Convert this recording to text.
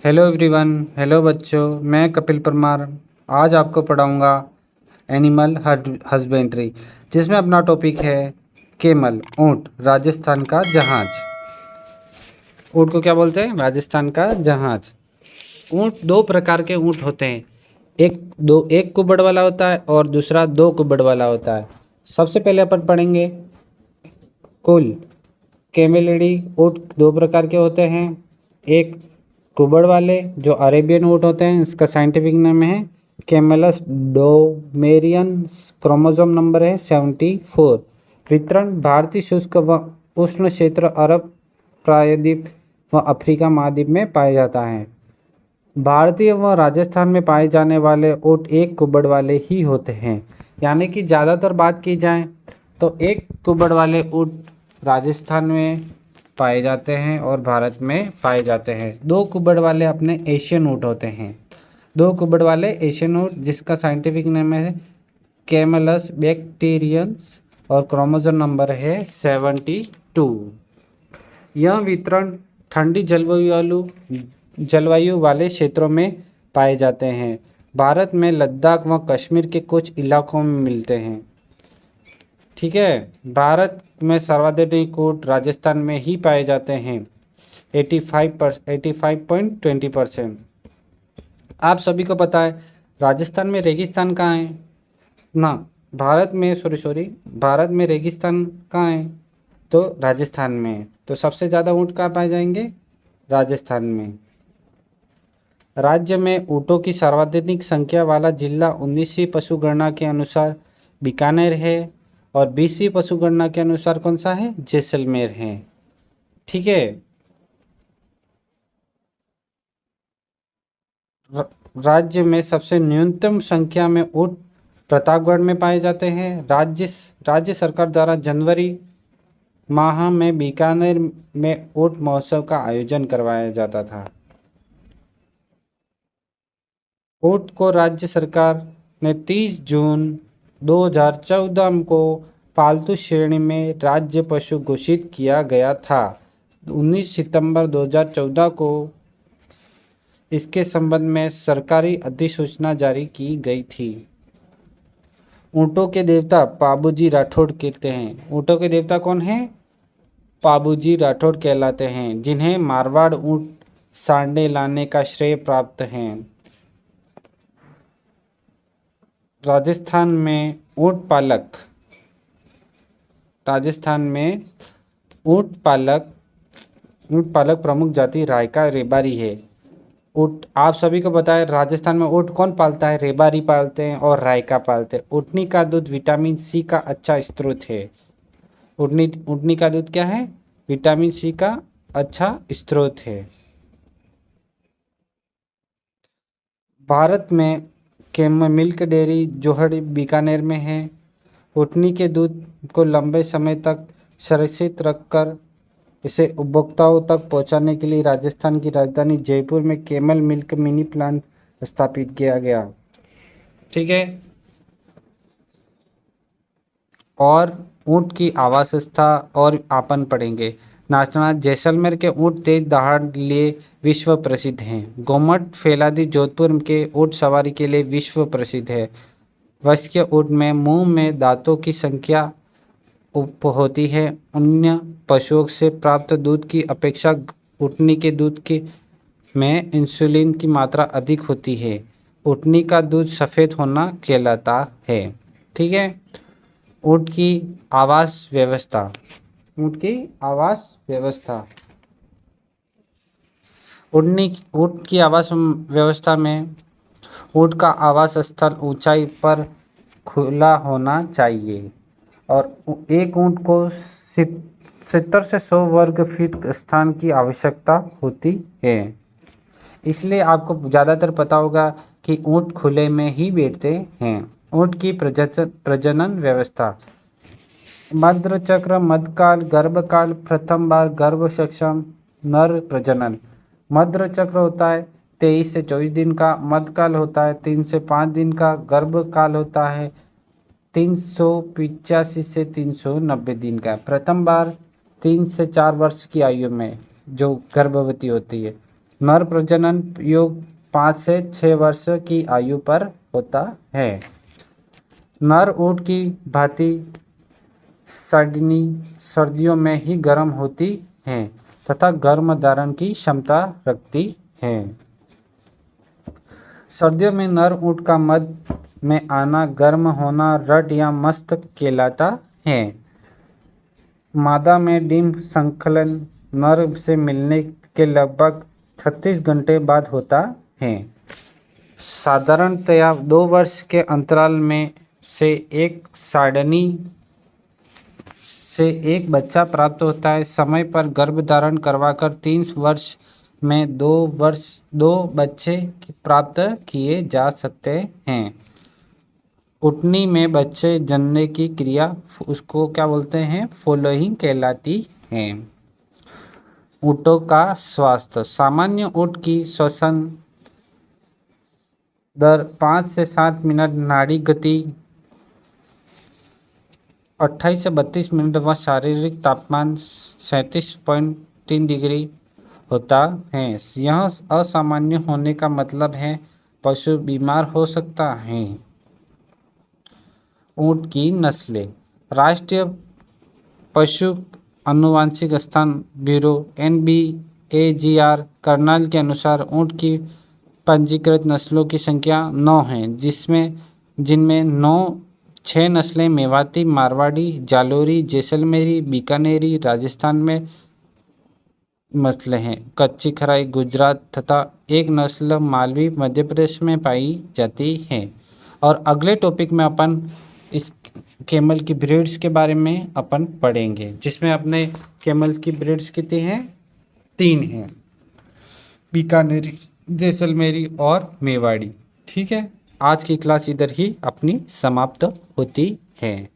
Hello everyone. Hello बच्चों, मैं कपिल परमार आज आपको पढ़ाऊंगा एनिमल हस्बेंड्री, जिसमें अपना टॉपिक है केमल, ऊँट, राजस्थान का जहाज। ऊँट को क्या बोलते हैं? राजस्थान का जहाज। ऊँट दो प्रकार के ऊँट होते हैं। एक कुबड़ वाला होता है और दूसरा दो कुबड़ वाला होता है। सबसे पहले अपन पढ़ेंगे कुल कैमेलिडी। ऊँट दो प्रकार के होते हैं। एक कुबड़ वाले जो अरेबियन ऊँट होते हैं, इसका साइंटिफिक नाम है कैमलस डोमेरियन। क्रोमोसोम नंबर है 74। वितरण भारतीय शुष्क व उष्ण क्षेत्र, अरब प्रायद्वीप व अफ्रीका महाद्वीप में पाया जाता है। भारतीय व राजस्थान में पाए जाने वाले ऊँट एक कुबड़ वाले ही होते हैं। यानी कि ज़्यादातर बात की जाए तो एक कुबड़ वाले ऊँट राजस्थान में पाए जाते हैं और भारत में पाए जाते हैं। दो कुबड़ वाले अपने एशियन ऊँट होते हैं। दो कुबड़ वाले एशियन ऊँट जिसका साइंटिफिक नेम है कैमलस बैक्टीरियंस और क्रोमोसोम नंबर है 72। यह वितरण ठंडी जलवायु वाले क्षेत्रों में पाए जाते हैं। भारत में लद्दाख व कश्मीर के कुछ इलाकों में मिलते हैं। ठीक है, भारत में सर्वाधिक ऊँट राजस्थान में ही पाए जाते हैं, 85.20%। आप सभी को पता है राजस्थान में रेगिस्तान कहाँ है ना? भारत में रेगिस्तान कहाँ है? तो राजस्थान में है। तो सबसे ज़्यादा ऊँट कहाँ पाए जाएंगे? राजस्थान में। राज्य में ऊँटों की सर्वाधिक संख्या वाला जिला 19वीं पशुगणना के अनुसार बीकानेर है और 20वीं पशुगणना के अनुसार कौन सा है? जैसलमेर है। ठीक है, राज्य में सबसे न्यूनतम संख्या में ऊँट प्रतापगढ़ में पाए जाते हैं। राज्य सरकार द्वारा जनवरी माह में बीकानेर में ऊँट महोत्सव का आयोजन करवाया जाता था। ऊँट को राज्य सरकार ने 30 जून 2014 को पालतू श्रेणी में राज्य पशु घोषित किया गया था। 19 सितंबर 2014 को इसके संबंध में सरकारी अधिसूचना जारी की गई थी। ऊँटों के देवता पाबूजी राठौड़ कहते हैं। ऊँटों के देवता कौन है? पाबूजी राठौड़ कहलाते हैं, जिन्हें मारवाड़ ऊँट सांडे लाने का श्रेय प्राप्त है। राजस्थान में ऊँट पालक प्रमुख जाति रायका रेबारी है। ऊँट आप सभी को पता है राजस्थान में ऊँट कौन पालता है? रेबारी पालते हैं और रायका पालते हैं। ऊँटनी का दूध विटामिन सी का अच्छा स्रोत है। ऊँटनी का दूध क्या है? विटामिन सी का अच्छा स्रोत है। भारत में मिल्क डेयरी जोहड़ बीकानेर में है। ऊँटनी के दूध को लंबे समय तक संरक्षित रखकर इसे उपभोक्ताओं तक पहुंचाने के लिए राजस्थान की राजधानी जयपुर में कैमल मिल्क मिनी प्लांट स्थापित किया गया। ठीक है, और ऊँट की आवास व्यवस्था और आपन पढ़ेंगे। नाचना जैसलमेर के ऊँट तेज दहाड़ लिए विश्व प्रसिद्ध हैं। गोमट फैलादी जोधपुर के ऊँट सवारी के लिए विश्व प्रसिद्ध है। वयस्क ऊँट में मुंह में दांतों की संख्या उप होती है। अन्य पशुओं से प्राप्त दूध की अपेक्षा ऊँटनी के दूध के में इंसुलिन की मात्रा अधिक होती है। ऊँटनी का दूध सफ़ेद होना कहलाता है। ठीक है, ऊँट की आवास व्यवस्था। ऊँट की आवास व्यवस्था में ऊँट का आवास स्थल ऊंचाई पर खुला होना चाहिए और एक ऊँट को 70 से 100 वर्ग फीट स्थान की आवश्यकता होती है। इसलिए आपको ज़्यादातर पता होगा कि ऊँट खुले में ही बैठते हैं। ऊँट की प्रजनन व्यवस्था। मध्य चक्र, मध्यकाल, गर्भकाल। प्रथम बार गर्भ सक्षम नर प्रजनन। मध्य चक्र होता है 23 से 24 दिन का। मध्यकाल होता है 3 से 5 दिन का। गर्भकाल होता है 385 से 390 दिन का। प्रथम बार 3 से 4 वर्ष की आयु में जो गर्भवती होती है। नर प्रजनन योग 5 से 6 वर्ष की आयु पर होता है। नर ऊँट की भांति सडनी सर्दियों में ही गर्म होती हैं तथा गर्म धारण की क्षमता रखती हैं। सर्दियों में नर ऊँट का मध्य में आना, गर्म होना रट या मस्त कहलाता है। मादा में डिंभ संकलन नर से मिलने के लगभग 36 घंटे बाद होता है। साधारणतया 2 वर्ष के अंतराल में से एक साडनी से एक बच्चा प्राप्त होता है। समय पर गर्भधारण करवाकर 3 वर्ष में 2 बच्चे प्राप्त किए जा सकते हैं। उटनी में बच्चे जनने की क्रिया उसको क्या बोलते हैं, फॉलोइंग कहलाती है। ऊँटों का स्वास्थ्य। सामान्य ऊँट की श्वसन दर 5 से 7 मिनट, नाड़ी गति 28 से 32 मिनट व शारीरिक तापमान 37.3 डिग्री होता है। यह असामान्य होने का मतलब है पशु बीमार हो सकता है। ऊँट की नस्लें। राष्ट्रीय पशु आनुवंशिक संस्थान ब्यूरो NBAGR कर्नाल के अनुसार ऊँट की पंजीकृत नस्लों की संख्या 9 है, जिनमें 6 नस्लें मेवाती, मारवाड़ी, जालोरी, जैसलमेरी, बीकानेरी राजस्थान में नस्लें हैं, कच्ची खराई गुजरात तथा एक नस्ल मालवी मध्य प्रदेश में पाई जाती है। और अगले टॉपिक में अपन इस कैमल की ब्रीड्स के बारे में अपन पढ़ेंगे, जिसमें अपने कैमल्स की ब्रीड्स कितनी हैं, 3 हैं, बीकानेरी, जैसलमेरी और मेवाड़ी। ठीक है, आज की क्लास इधर ही अपनी समाप्त होती है।